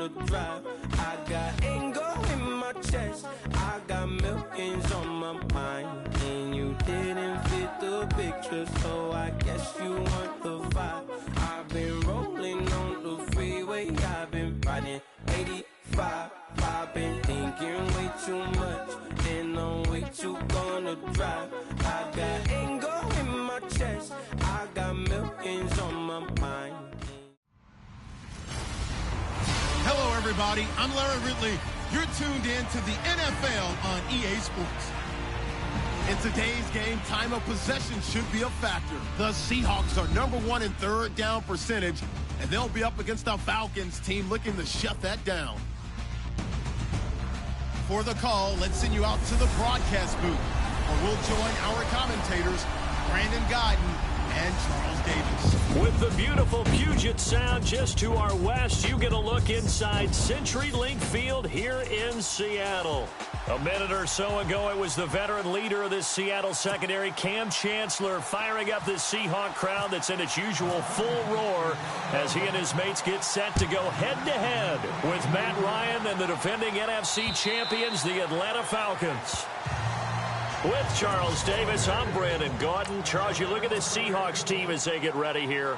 gonna drive. I got anger in my chest, I got millions on my mind. And you didn't fit the picture, so I guess you want the vibe. I've been rolling on the freeway, I've been riding 85. I've been thinking way too much, and I'm way too gonna drive. I got anger in my chest, I got millions on my mind. Hello, everybody. I'm Larry Ridley. You're tuned in to the NFL on EA Sports. In today's game, time of possession should be a factor. The Seahawks are #1 in third down percentage, and they'll be up against the Falcons team looking to shut that down. For the call, let's send you out to the broadcast booth, where we'll join our commentators, Brandon Godden and Charles Davis. With the beautiful Puget Sound just to our west, you get a look inside CenturyLink Field here in Seattle. A minute or so ago, it was the veteran leader of this Seattle secondary, Cam Chancellor, firing up this Seahawk crowd that's in its usual full roar as he and his mates get set to go head-to-head with Matt Ryan and the defending NFC champions, the Atlanta Falcons. With Charles Davis, I'm Brandon Gaudin. Charles, you look at this Seahawks team as they get ready here.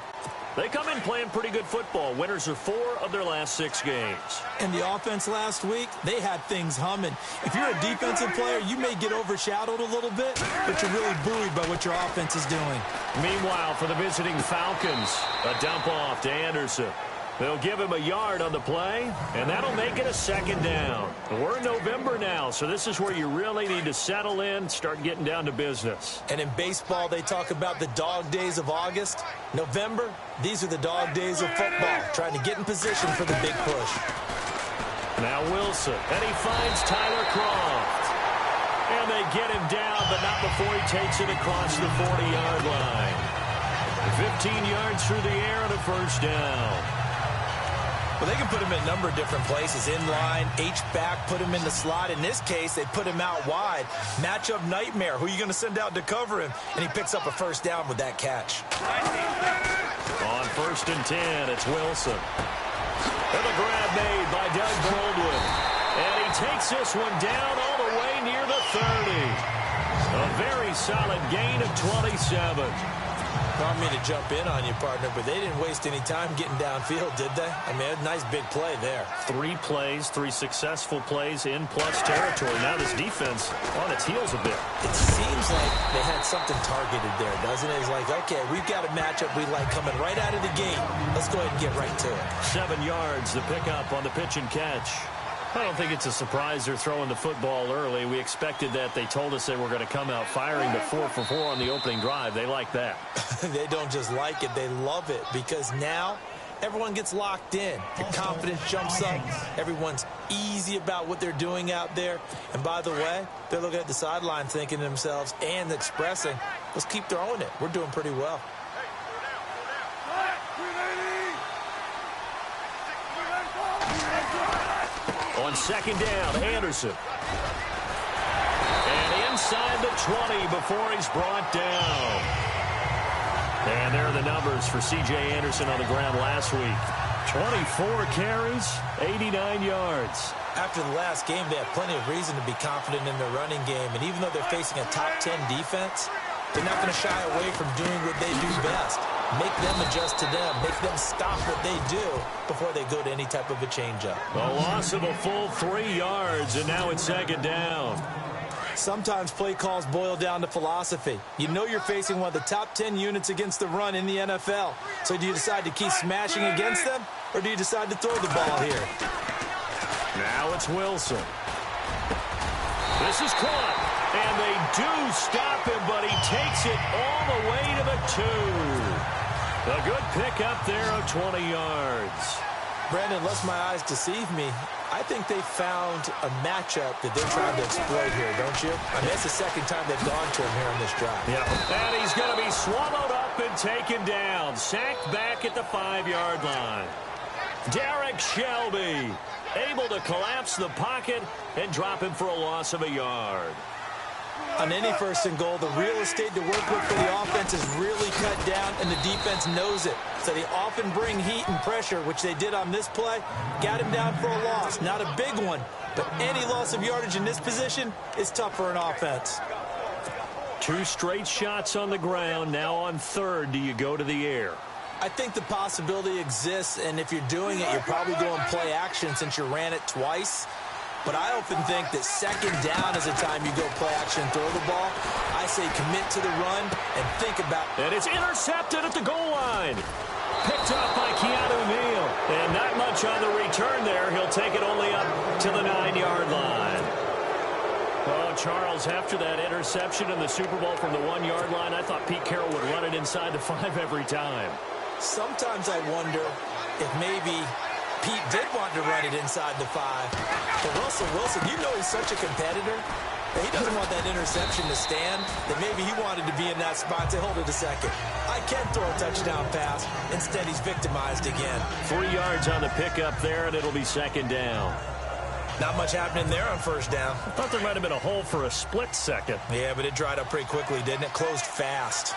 They come in playing pretty good football. Winners of 4 of their last 6 games. And the offense last week, they had things humming. If you're a defensive player, you may get overshadowed a little bit, but you're really buoyed by what your offense is doing. Meanwhile, for the visiting Falcons, a dump off to Anderson. They'll give him a yard on the play, and that'll make it a second down. We're in November now, so this is where you really need to settle in, start getting down to business. And in baseball, they talk about the dog days of August. November, these are the dog days of football, trying to get in position for the big push. Now Wilson, and he finds Tyler Croft. And they get him down, but not before he takes it across the 40-yard line. 15 yards through the air and a first down. Well, they can put him in a number of different places. In line, H-back, put him in the slot. In this case, they put him out wide. Matchup nightmare. Who are you going to send out to cover him? And he picks up a first down with that catch. On 1st and 10, it's Wilson. And the grab made by Doug Baldwin. And he takes this one down all the way near the 30. A very solid gain of 27. I don't mean to jump in on you, partner, but they didn't waste any time getting downfield, did they? I mean, a nice big play there. 3 plays, 3 successful plays in plus territory. Now this defense on its heels a bit. It seems like they had something targeted there, doesn't it? It's like, okay, we've got a matchup we like coming right out of the gate. Let's go ahead and get right to it. 7 yards, the pickup on the pitch and catch. I don't think it's a surprise they're throwing the football early. We expected that. They told us they were going to come out firing, but 4 for 4 on the opening drive. They like that. They don't just like it. They love it because now everyone gets locked in. The confidence jumps up. Everyone's easy about what they're doing out there. And by the way, they're looking at the sideline thinking to themselves and expressing, let's keep throwing it. We're doing pretty well. On 2nd down, Anderson. And inside the 20 before he's brought down. And there are the numbers for C.J. Anderson on the ground last week. 24 carries, 89 yards. After the last game, they have plenty of reason to be confident in their running game. And even though they're facing a top 10 defense, they're not going to shy away from doing what they do best. Make them adjust to them. Make them stop what they do before they go to any type of a changeup. A loss of a full 3 yards, and now it's 2nd down. Sometimes play calls boil down to philosophy. You know you're facing one of the top 10 units against the run in the NFL. So do you decide to keep smashing against them, or do you decide to throw the ball here? Now it's Wilson. This is caught, and they do stop him, but he takes it all the way to the 2. A good pickup there of 20 yards. Brandon, unless my eyes deceive me, I think they found a matchup that they're trying to exploit here, don't you? I mean, it's the second time they've gone to him here on this drive. Yeah, and he's going to be swallowed up and taken down. Sacked back at the 5-yard line. Derek Shelby able to collapse the pocket and drop him for a loss of a yard. On any first and goal, the real estate to work with for the offense is really cut down, and the defense knows it. So they often bring heat and pressure, which they did on this play. Got him down for a loss. Not a big one, but any loss of yardage in this position is tough for an offense. 2 straight shots on the ground. Now on third, do you go to the air? I think the possibility exists, and if you're doing it, you're probably going play action since you ran it twice. But I often think that second down is the time you go play action and throw the ball. I say commit to the run and think about it. And it's intercepted at the goal line. Picked off by Keanu Neal. And not much on the return there. He'll take it only up to the 9-yard line. Oh, Charles, after that interception in the Super Bowl from the 1-yard line, I thought Pete Carroll would run it inside the 5 every time. Sometimes I wonder if maybe Pete did want to run it inside the 5. But Russell Wilson, you know he's such a competitor that he doesn't want that interception to stand, that maybe he wanted to be in that spot to hold it a second. I can throw a touchdown pass. Instead, he's victimized again. 3 yards on the pickup there, and it'll be second down. Not much happening there on first down. I thought there might have been a hole for a split second. Yeah, but it dried up pretty quickly, didn't it? Closed fast.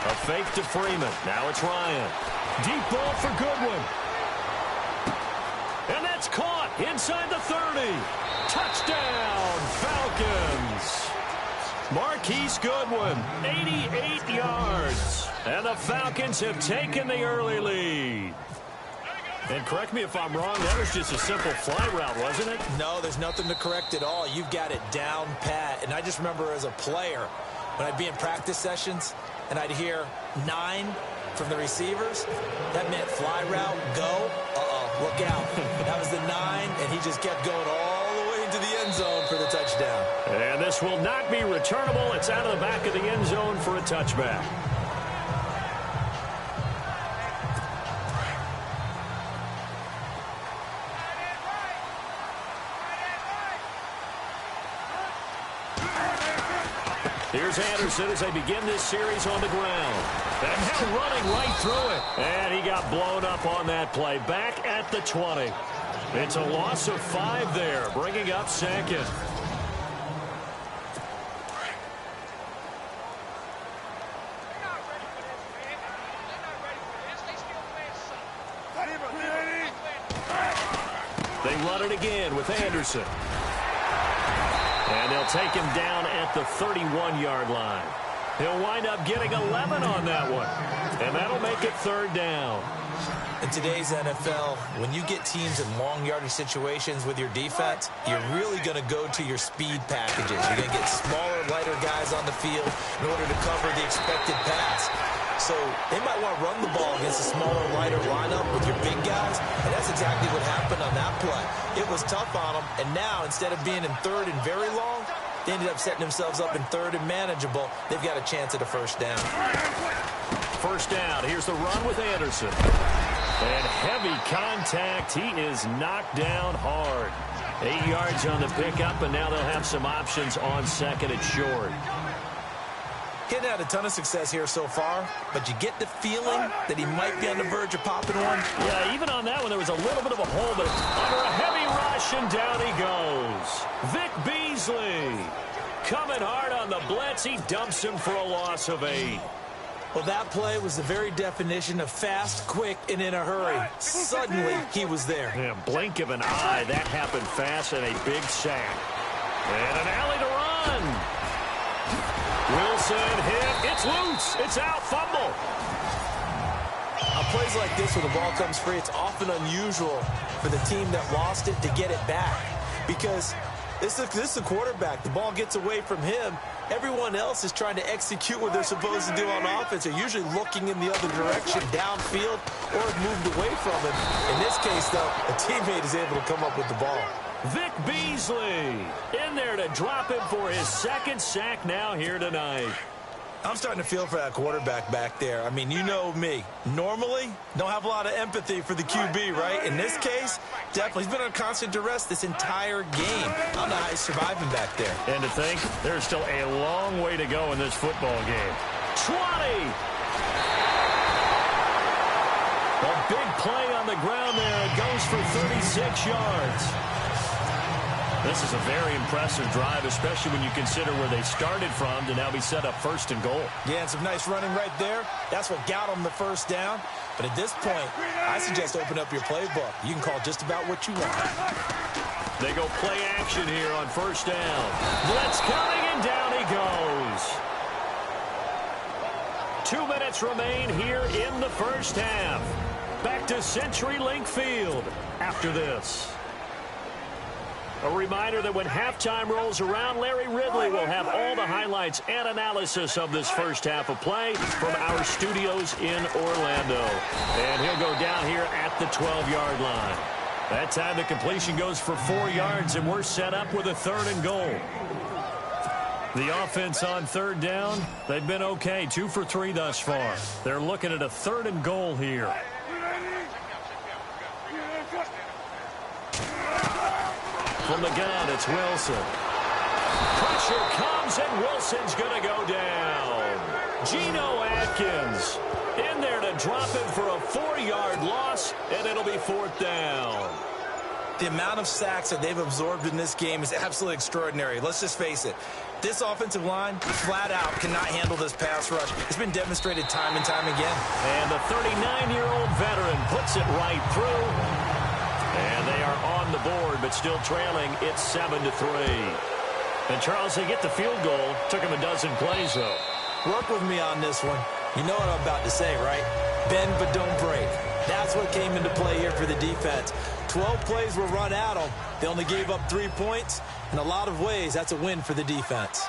A fake to Freeman. Now it's Ryan. Deep ball for Goodwin. And that's caught inside the 30. Touchdown, Falcons. Marquise Goodwin, 88 yards. And the Falcons have taken the early lead. And correct me if I'm wrong, that was just a simple fly route, wasn't it? No, there's nothing to correct at all. You've got it down pat. And I just remember as a player, when I'd be in practice sessions, and I'd hear 9 from the receivers, that meant fly route, go, look out. That was the 9, and he just kept going all the way into the end zone for the touchdown. And this will not be returnable. It's out of the back of the end zone for a touchback. Here's Anderson as they begin this series on the ground. And now running right through it. And he got blown up on that play. Back at the 20. It's a loss of 5 there, bringing up second. They run it again with Anderson. And they'll take him down at the 31-yard line. He'll wind up getting 11 on that one. And that'll make it third down. In today's NFL, when you get teams in long yardage situations with your defense, you're really going to go to your speed packages. You're going to get smaller, lighter guys on the field in order to cover the expected pass. So they might want to run the ball against a smaller, lighter lineup with your big guys, and that's exactly what happened on that play. It was tough on them, and now instead of being in third and very long, they ended up setting themselves up in third and manageable. They've got a chance at a first down. First down. Here's the run with Anderson. And heavy contact. He is knocked down hard. 8 yards on the pickup, and now they'll have some options on second and short. He's had a ton of success here so far, but you get the feeling that he might be on the verge of popping one. Yeah, even on that one, there was a little bit of a hole, but under a heavy rush, and down he goes. Vic Beasley coming hard on the blitz. He dumps him for a loss of 8. Well, that play was the very definition of fast, quick, and in a hurry. Suddenly, he was there. Yeah, blink of an eye. That happened fast, and a big sack. And an alley to run. Wilson hit. It's loose. It's out. Fumble. On plays like this where the ball comes free, it's often unusual for the team that lost it to get it back. Because this is the quarterback. The ball gets away from him. Everyone else is trying to execute what they're supposed to do on offense. They're usually looking in the other direction, downfield, or have moved away from him. In this case, though, a teammate is able to come up with the ball. Vic Beasley in there to drop him for his second sack now here tonight. I'm starting to feel for that quarterback back there. I mean, you know me. Normally, don't have a lot of empathy for the QB, right? In this case, definitely. He's been on constant duress this entire game. I don't know how he's surviving back there. And to think, there's still a long way to go in this football game. 20! A big play on the ground there. It goes for 36 yards. This is a very impressive drive, especially when you consider where they started from to now be set up first and goal. Yeah, and some nice running right there. That's what got them the first down. But at this point, I suggest open up your playbook. You can call just about what you want. They go play action here on first down. Blitz coming, and down he goes. 2 minutes remain here in the first half. Back to CenturyLink Field after this. A reminder that when halftime rolls around, Larry Ridley will have all the highlights and analysis of this first half of play from our studios in Orlando. And he'll go down here at the 12-yard line. That time the completion goes for 4 yards, and we're set up with a 3rd and goal. The offense on 3rd down, they've been okay, 2 for 3 thus far. They're looking at a 3rd and goal here. From the gun, it's Wilson. Pressure comes, and Wilson's going to go down. Geno Atkins in there to drop him for a 4-yard loss, and it'll be 4th down. The amount of sacks that they've absorbed in this game is absolutely extraordinary. Let's just face it. This offensive line, flat out, cannot handle this pass rush. It's been demonstrated time and time again. And the 39-year-old veteran puts it right through. And they are on the board, but still trailing. It's 7-3. And, Charles, they get the field goal. Took them a dozen plays, though. Work with me on this one. You know what I'm about to say, right? Bend but don't break. That's what came into play here for the defense. 12 plays were run at them. They only gave up 3 points. In a lot of ways, that's a win for the defense.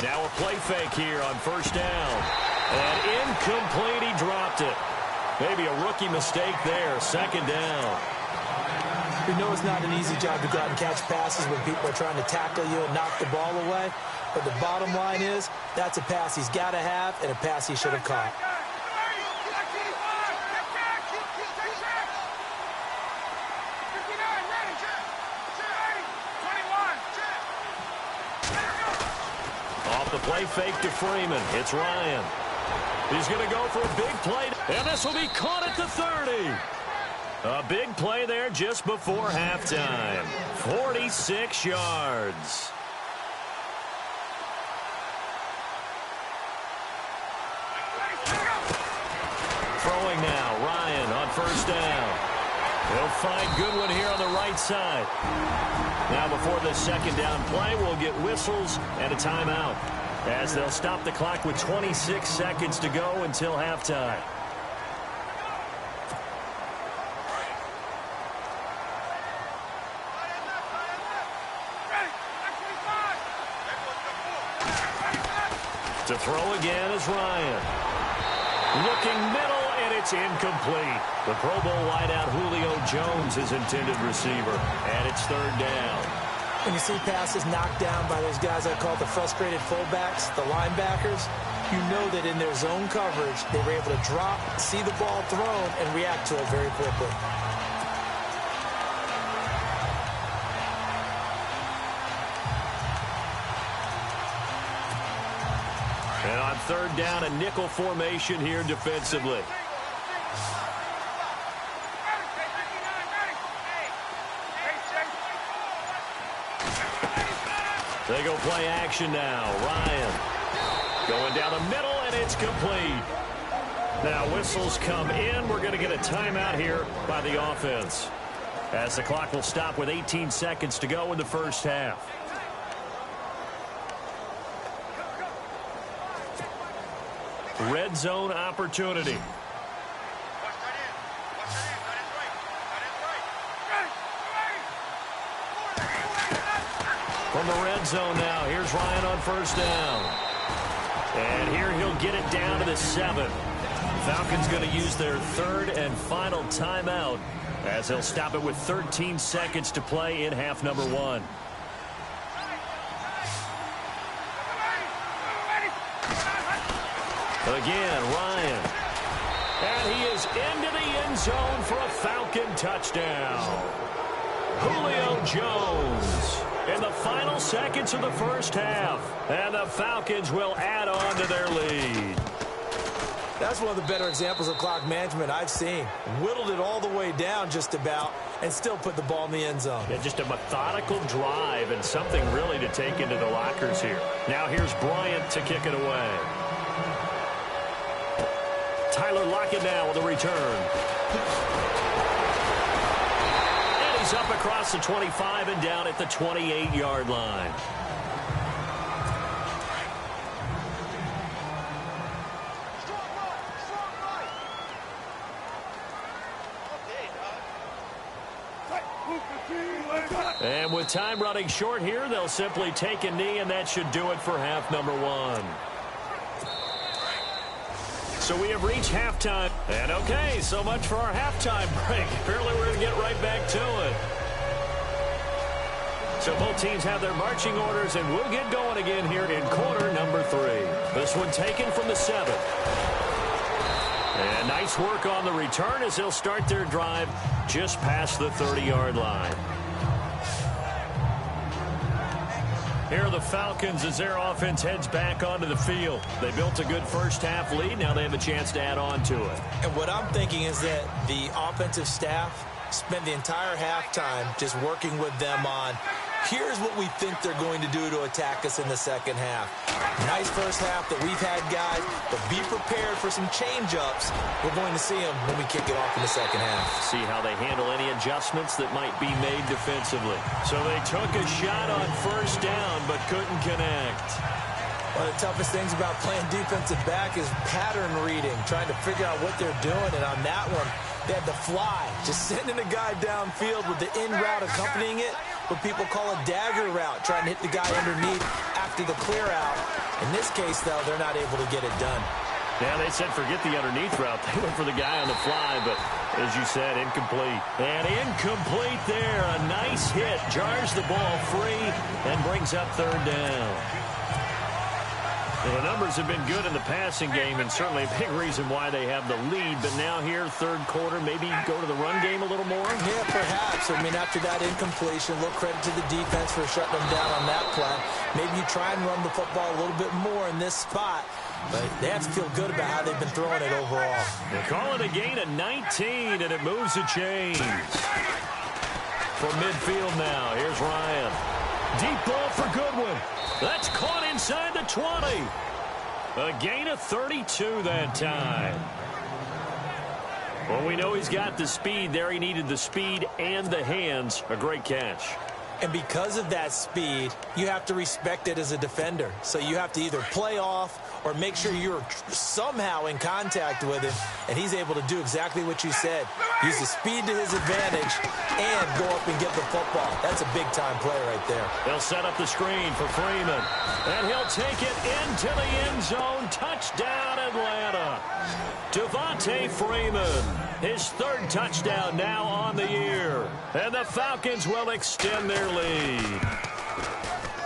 Now a play fake here on first down. And incomplete, he dropped it. Maybe a rookie mistake there, 2nd down. You know it's not an easy job to go out and catch passes when people are trying to tackle you and knock the ball away. But the bottom line is, that's a pass he's got to have and a pass he should have caught. Off the play fake to Freeman. It's Ryan. He's going to go for a big play. And this will be caught at the 30. A big play there just before halftime. 46 yards. Throwing now, Ryan on first down. He'll find Goodwin here on the right side. Now before the 2nd down play, we'll get whistles and a timeout, as they'll stop the clock with 26 seconds to go until halftime. To throw again is Ryan. Looking middle, and it's incomplete. The Pro Bowl wideout Julio Jones is intended receiver, and it's 3rd down. When you see passes knocked down by those guys I call the frustrated fullbacks, the linebackers, you know that in their zone coverage, they were able to drop, see the ball thrown, and react to it very quickly. And on 3rd down, a nickel formation here defensively. They go play action now. Ryan going down the middle, and it's complete. Now whistles come in. We're going to get a timeout here by the offense, as the clock will stop with 18 seconds to go in the first half. Red zone opportunity. From the red zone now, here's Ryan on first down. And here he'll get it down to the 7. Falcons going to use their 3rd and final timeout, as they'll stop it with 13 seconds to play in half number 1. Again, Ryan. And he is into the end zone for a Falcon touchdown. Julio Jones. in the final seconds of the first half. And the Falcons will add on to their lead. That's one of the better examples of clock management I've seen. Whittled it all the way down just about and still put the ball in the end zone. Yeah, just a methodical drive and something really to take into the lockers here. Now here's Bryant to kick it away. Tyler Lockett now with a return. And he's up across the 25 and down at the 28-yard line. And with time running short here, they'll simply take a knee, and that should do it for half number one. So we have reached halftime. And okay, so much for our halftime break. Apparently we're going to get right back to it. So both teams have their marching orders, and we'll get going again here in quarter number 3. This one taken from the 7. And nice work on the return as they'll start their drive just past the 30-yard line. Here are the Falcons as their offense heads back onto the field. They built a good first-half lead. Now they have a chance to add on to it. And what I'm thinking is that the offensive staff spend the entire halftime just working with them on, here's what we think they're going to do to attack us in the second half. Nice first half that we've had, guys, but be prepared for some change-ups. We're going to see them when we kick it off in the second half. See how they handle any adjustments that might be made defensively. So they took a shot on first down but couldn't connect. One of the toughest things about playing defensive back is pattern reading, trying to figure out what they're doing, and on that one, they had to fly, just sending a guy downfield with the in route accompanying it, what people call a dagger route, trying to hit the guy underneath after the clear out. In this case, though, they're not able to get it done. Yeah, they said forget the underneath route. They went for the guy on the fly, but as you said, incomplete. And incomplete there. A nice hit. Jars the ball free and brings up third down. Well, the numbers have been good in the passing game, and certainly a big reason why they have the lead. But now here, third quarter, maybe go to the run game a little more? Yeah, perhaps. I mean, after that incompletion, a little credit to the defense for shutting them down on that play. Maybe you try and run the football a little bit more in this spot. But they have to feel good about how they've been throwing it overall. They call it a gain of 19, and it moves the chains. From midfield now, here's Ryan. Deep ball for Goodwin. That's caught inside the 20. A gain of 32 that time. Well, we know he's got the speed there. He needed the speed and the hands. A great catch. And because of that speed, you have to respect it as a defender. So you have to either play off or make sure you're somehow in contact with him, and he's able to do exactly what you said. Use the speed to his advantage and go up and get the football. That's a big-time play right there. They'll set up the screen for Freeman, and he'll take it into the end zone. Touchdown, Atlanta. Devontae Freeman, his third touchdown now on the year. And the Falcons will extend their lead.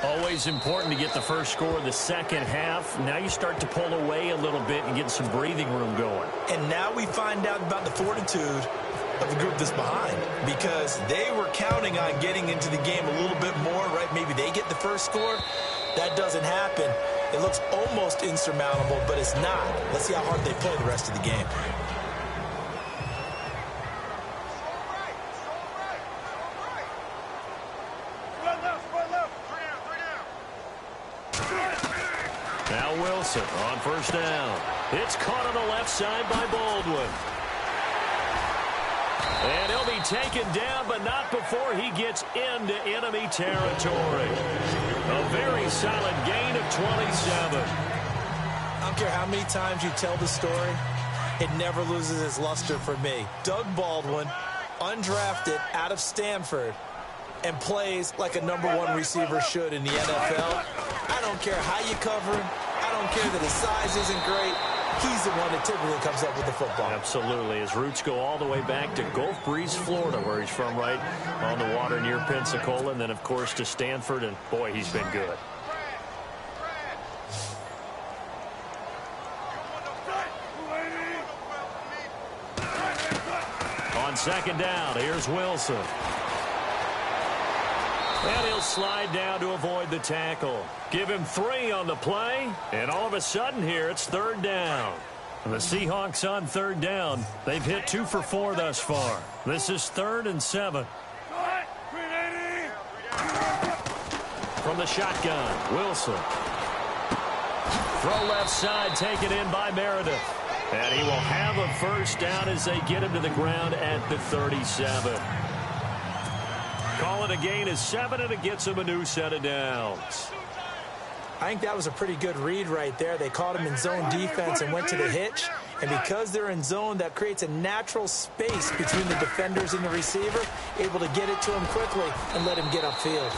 Always important to get the first score of the second half. Now you start to pull away a little bit and get some breathing room going. And now we find out about the fortitude of the group that's behind, because they were counting on getting into the game a little bit more, right? Maybe they get the first score. That doesn't happen. It looks almost insurmountable, but it's not. Let's see how hard they play the rest of the game. Now Wilson on first down. It's caught on the left side by Baldwin. And he'll be taken down, but not before he gets into enemy territory. A very solid gain of 27. I don't care how many times you tell the story, it never loses its luster for me. Doug Baldwin, undrafted out of Stanford, and plays like a #1 receiver should in the NFL. I don't care how you cover him. I don't care that his size isn't great. He's the one that typically comes up with the football. Absolutely. His roots go all the way back to Gulf Breeze, Florida, where he's from, right on the water near Pensacola, and then, of course, to Stanford, and, boy, he's been good. On second down, here's Wilson. And he'll slide down to avoid the tackle. Give him 3 on the play, and all of a sudden here it's 3rd down. The Seahawks on 3rd down. They've hit 2 for 4 thus far. This is 3rd and 7. From the shotgun, Wilson. Throw left side, taken in by Meredith. And he will have a first down as they get him to the ground at the 37. Call it a gain of 7, and it gets him a new set of downs. I think that was a pretty good read right there. They caught him in zone defense and went to the hitch. And because they're in zone, that creates a natural space between the defenders and the receiver, able to get it to him quickly and let him get upfield.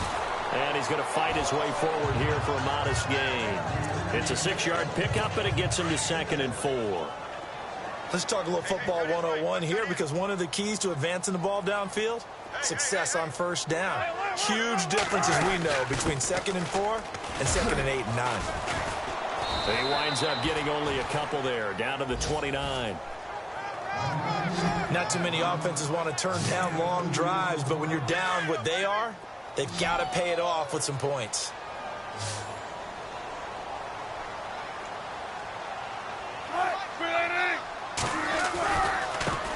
And he's going to fight his way forward here for a modest gain. It's a 6-yard pickup, and it gets him to 2nd and 4. Let's talk a little football 101 here, because one of the keys to advancing the ball downfield, success on first down. Huge difference, as we know, between 2nd and 4 and 2nd and 8 and 9. He winds up getting only a couple there, down to the 29. Not too many offenses want to turn down long drives, but when you're down what they are, they've got to pay it off with some points.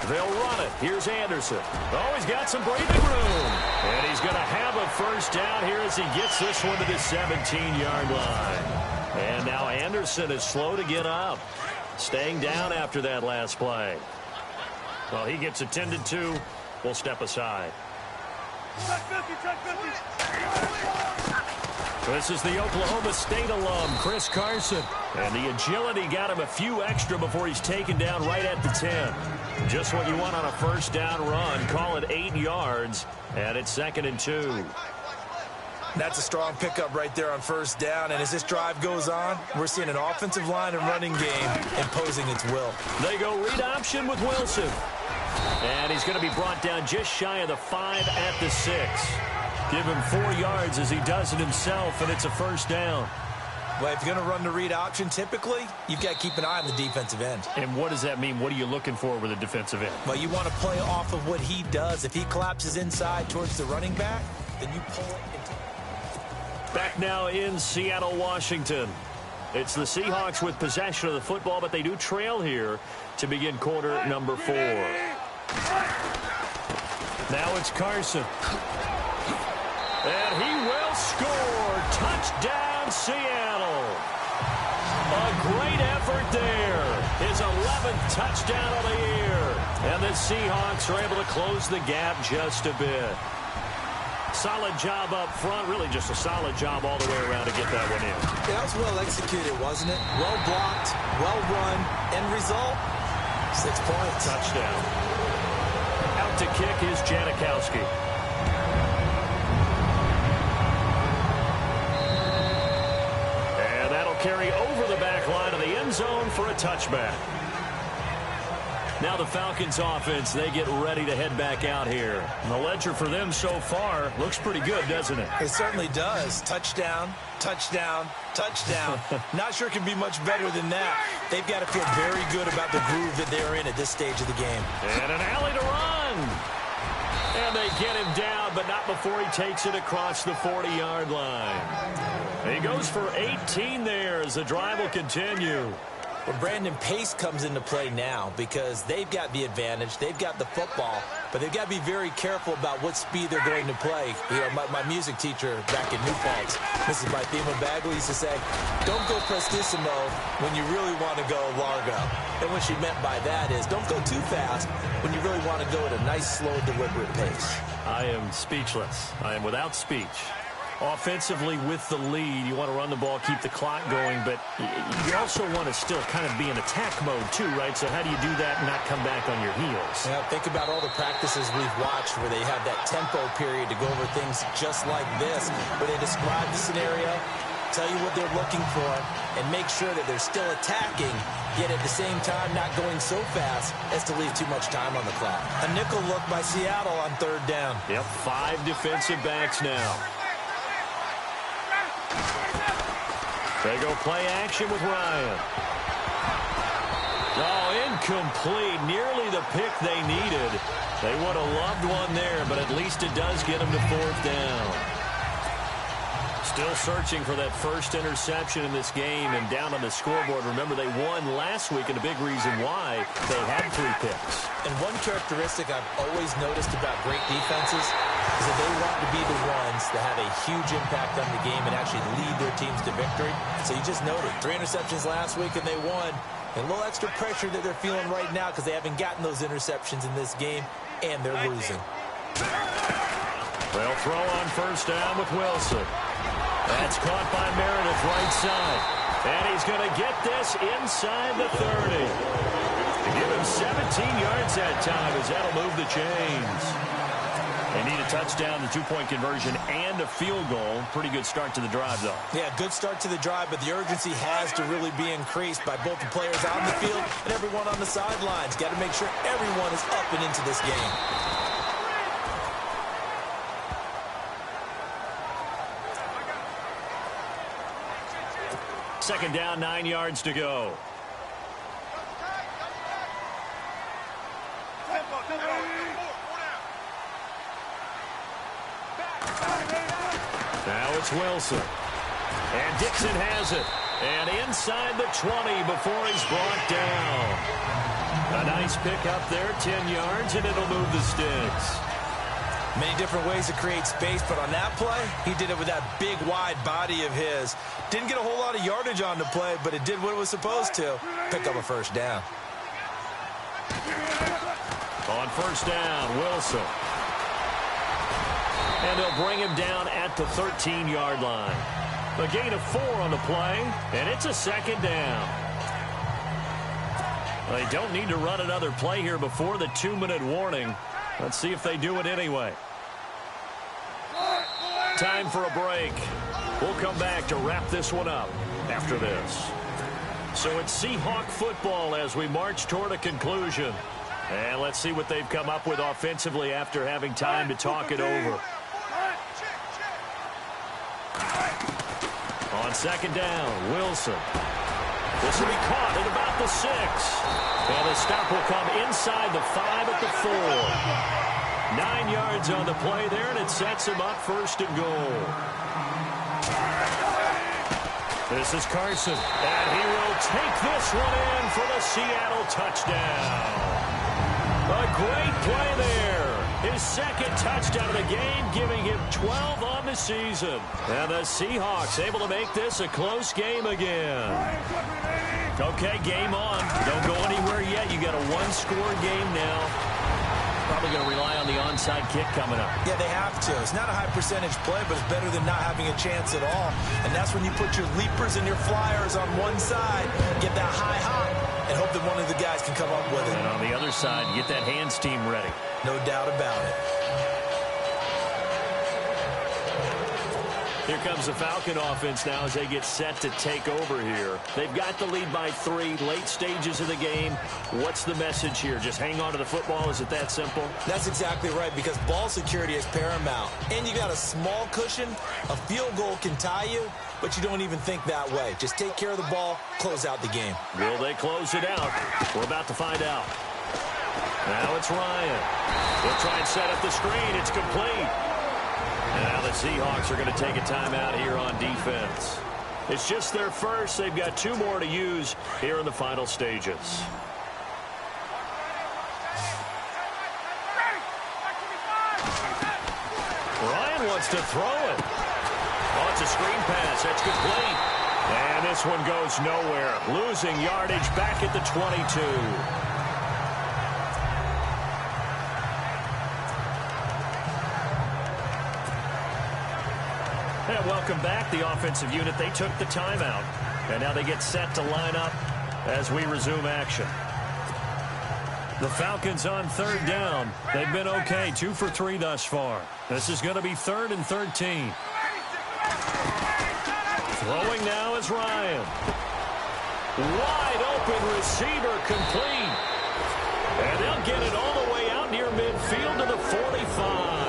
They'll run it. Here's Anderson. Oh, he's got some breathing room. And he's going to have a first down here as he gets this one to the 17-yard line. And now Anderson is slow to get up. Staying down after that last play. Well, he gets attended to. We'll step aside. This is the Oklahoma State alum, Chris Carson. And the agility got him a few extra before he's taken down right at the 10. Just what you want on a first down run. Call it 8 yards, and it's 2nd and 2. That's a strong pickup right there on first down. And as this drive goes on, we're seeing an offensive line and running game imposing its will. They go read option with Wilson. And he's going to be brought down just shy of the 5 at the 6. Give him 4 yards as he does it himself, and it's a first down. Well, if you're going to run the read option, typically, you've got to keep an eye on the defensive end. And what does that mean? What are you looking for with a defensive end? Well, you want to play off of what he does. If he collapses inside towards the running back, then you pull it into... Back now in Seattle, Washington. It's the Seahawks with possession of the football, but they do trail here to begin quarter number 4. Now it's Carson. And he will score. Touchdown, Seattle. A great effort there. His 11th touchdown of the year. And the Seahawks are able to close the gap just a bit. Solid job up front. Really just a solid job all the way around to get that one in. Yeah, that was well executed, wasn't it? Well blocked, well run. End result, 6 points. Touchdown. Out to kick is Janikowski. Carry over the back line of the end zone for a touchback. Now the Falcons offense, they get ready to head back out here. And the ledger for them so far looks pretty good, doesn't it? It certainly does. Touchdown, touchdown, touchdown. Not sure it can be much better than that. They've got to feel very good about the groove that they're in at this stage of the game. And an alley to run. And they get him down, but not before he takes it across the 40-yard line. He goes for 18 there as the drive will continue. Well, Brandon, pace comes into play now because they've got the advantage. They've got the football, but they've got to be very careful about what speed they're going to play. You know, my music teacher back in New Paltz, Mrs. Bythema Bagley, used to say, don't go prestissimo when you really want to go largo. And what she meant by that is don't go too fast when you really want to go at a nice, slow, deliberate pace. I am speechless. I am without speech. Offensively with the lead, you want to run the ball, keep the clock going, but you also want to still kind of be in attack mode too, right? So how do you do that and not come back on your heels? Yeah, think about all the practices we've watched where they have that tempo period to go over things just like this, where they describe the scenario, tell you what they're looking for, and make sure that they're still attacking, yet at the same time not going so fast as to leave too much time on the clock. A nickel look by Seattle on third down. Yep, 5 defensive backs now. They go play action with Ryan. Oh, incomplete. Nearly the pick they needed. They would have loved one there, but at least it does get them to 4th down. Still searching for that first interception in this game and down on the scoreboard. Remember, they won last week, and a big reason why they had 3 picks. And one characteristic I've always noticed about great defenses is that they want to be the ones that have a huge impact on the game and actually lead their teams to victory. So you just noted 3 interceptions last week, and they won. And a little extra pressure that they're feeling right now because they haven't gotten those interceptions in this game, and they're losing. They'll throw on first down with Wilson. That's caught by Meredith right side. And he's going to get this inside the 30. To give him 17 yards that time as that'll move the chains. They need a touchdown, the 2-point conversion, and a field goal. Pretty good start to the drive, though. Yeah, good start to the drive, but the urgency has to really be increased by both the players on the field and everyone on the sidelines. Got to make sure everyone is up and into this game. Second down, 9 yards to go. Now it's Wilson. And Dixon has it. And inside the 20 before he's brought down. A nice pick up there, 10 yards, and it'll move the sticks. Many different ways to create space, but on that play, he did it with that big, wide body of his. Didn't get a whole lot of yardage on the play, but it did what it was supposed to. Pick up a first down. On first down, Wilson. And they'll bring him down at the 13-yard line. A gain of 4 on the play, and it's a second down. They don't need to run another play here before the 2-minute warning. Let's see if they do it anyway. Time for a break. We'll come back to wrap this one up after this. So it's Seahawk football as we march toward a conclusion. And let's see what they've come up with offensively after having time to talk it over. On second down, Wilson. This will be caught at about the 6. And the stop will come inside the 5 at the 4. 9 yards on the play there, and it sets him up first and goal. This is Carson, and he will take this one in for the Seattle touchdown. A great play there. His second touchdown of the game, giving him 12 on the season. And the Seahawks able to make this a close game again. Okay, game on. Don't go anywhere yet. You got a 1-score game now. Probably going to rely on the onside kick coming up. Yeah, they have to. It's not a high-percentage play, but it's better than not having a chance at all. And that's when you put your leapers and your flyers on one side, get that high hop, and hope that one of the guys can come up with it. And on the other side, get that hands team ready. No doubt about it. Here comes the Falcon offense now as they get set to take over here. They've got the lead by 3, late stages of the game. What's the message here? Just hang on to the football? Is it that simple? That's exactly right, because ball security is paramount. And you got a small cushion. A field goal can tie you, but you don't even think that way. Just take care of the ball, close out the game. Will they close it out? We're about to find out. Now it's Ryan. He'll try and set up the screen. It's complete. Now the Seahawks are going to take a timeout here on defense. It's just their first. They've got 2 more to use here in the final stages. Ryan wants to throw it. Oh, it's a screen pass. That's complete. And this one goes nowhere. Losing yardage back at the 22. And welcome back, the offensive unit. They took the timeout, and now they get set to line up as we resume action. The Falcons on third down. They've been okay, 2 for 3 thus far. This is going to be 3rd and 13. Throwing now is Ryan. Wide open receiver complete. And they'll get it all the way out near midfield to the 45.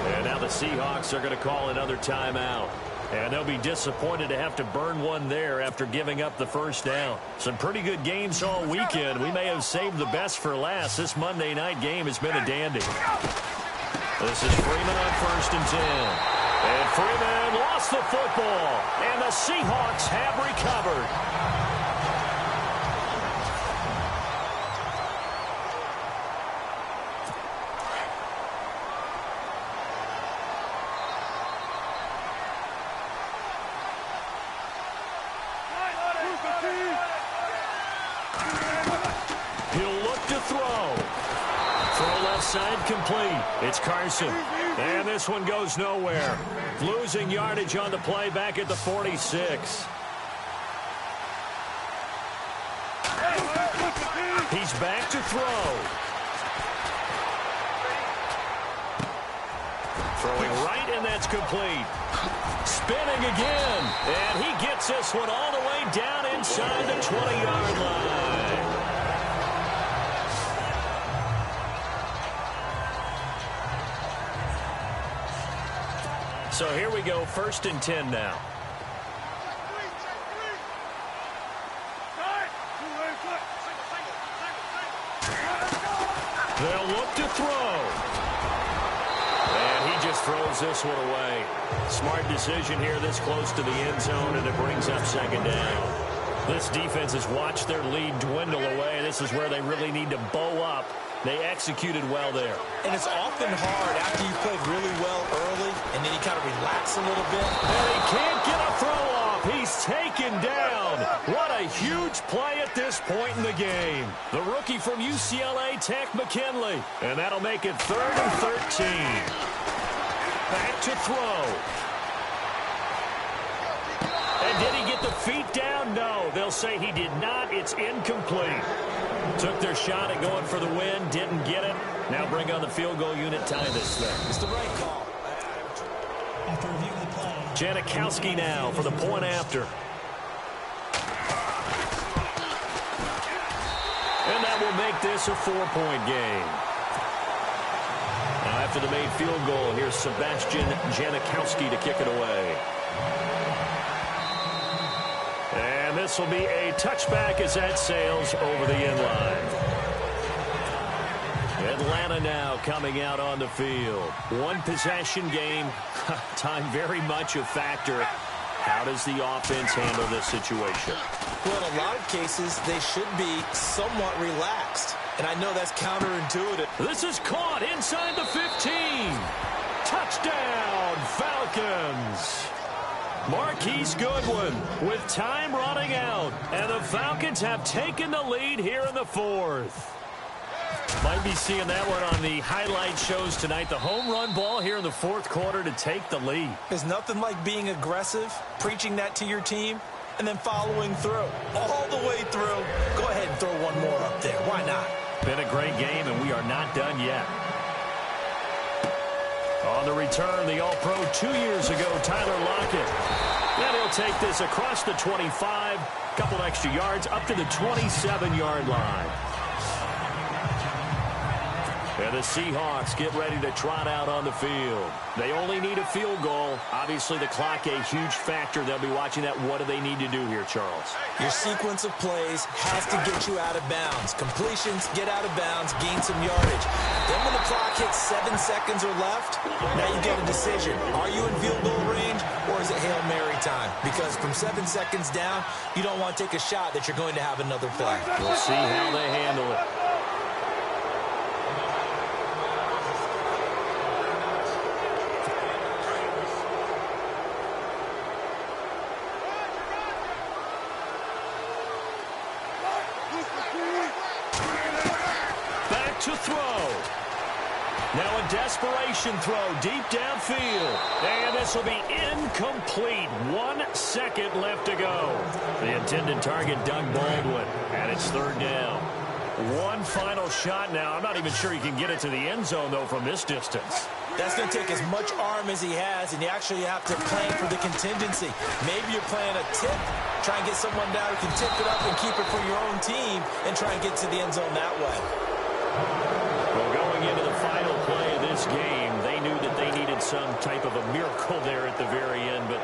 And now the Seahawks are going to call another timeout. And they'll be disappointed to have to burn one there after giving up the first down. Some pretty good games all weekend. We may have saved the best for last. This Monday night game has been a dandy. This is Freeman on 1st and 10. And Freeman lost the football, and the Seahawks have recovered. He'll look to throw. Throw left side complete. It's Carson. And this one goes nowhere. Losing yardage on the play back at the 46. He's back to throw. Throwing right, and that's complete. Spinning again. And he gets this one all the way down inside the 20-yard line. So here we go, 1st and 10 now. They'll look to throw. And he just throws this one away. Smart decision here this close to the end zone, and it brings up 2nd down. This defense has watched their lead dwindle away. This is where they really need to bow up. They executed well there. And it's often hard after you played really well early, and then you kind of relax a little bit. And he can't get a throw off. He's taken down. What a huge play at this point in the game. The rookie from UCLA, Tech McKinley. And that'll make it 3rd and 13. Back to throw. And did he get the feet down? No. They'll say he did not. It's incomplete. Took their shot at going for the win. Didn't get it. Now bring on the field goal unit. Tie this thing. It's the right call. After reviewing the play, Janikowski now for the point after. And that will make this a 4-point game. Now after the made field goal, here's Sebastian Janikowski to kick it away. And this will be a touchback as that sails over the end line. Atlanta now coming out on the field. One possession game. Time very much a factor. How does the offense handle this situation? Well, in a lot of cases, they should be somewhat relaxed. And I know that's counterintuitive. This is caught inside the 15. Touchdown, Falcons. Marquise Goodwin with time running out. And the Falcons have taken the lead here in the 4th. Might be seeing that one on the highlight shows tonight. The home run ball here in the 4th quarter to take the lead. There's nothing like being aggressive, preaching that to your team, and then following through. All the way through. Go ahead and throw one more up there. Why not? Been a great game, and we are not done yet. On the return, the All-Pro 2 years ago, Tyler Lockett. And he'll take this across the 25, couple extra yards, up to the 27-yard line. And the Seahawks get ready to trot out on the field. They only need a field goal. Obviously, the clock a huge factor. They'll be watching that. What do they need to do here, Charles? Your sequence of plays has to get you out of bounds. Completions, get out of bounds, gain some yardage. Then when the clock hits 7 seconds or left, now you get a decision. Are you in field goal range, or is it Hail Mary time? Because from 7 seconds down, you don't want to take a shot that you're going to have another play. We'll see how they handle it. To throw. Now a desperation throw deep downfield. And this will be incomplete. 1 second left to go. The intended target, Doug Baldwin. And it's 3rd down. One final shot now. I'm not even sure he can get it to the end zone, though, from this distance. That's going to take as much arm as he has, and you actually have to plan for the contingency. Maybe you're playing a tip. Try and get someone down who can tip it up and keep it for your own team and try and get to the end zone that way. Well, going into the final play of this game, they knew that they needed some type of a miracle there at the very end, but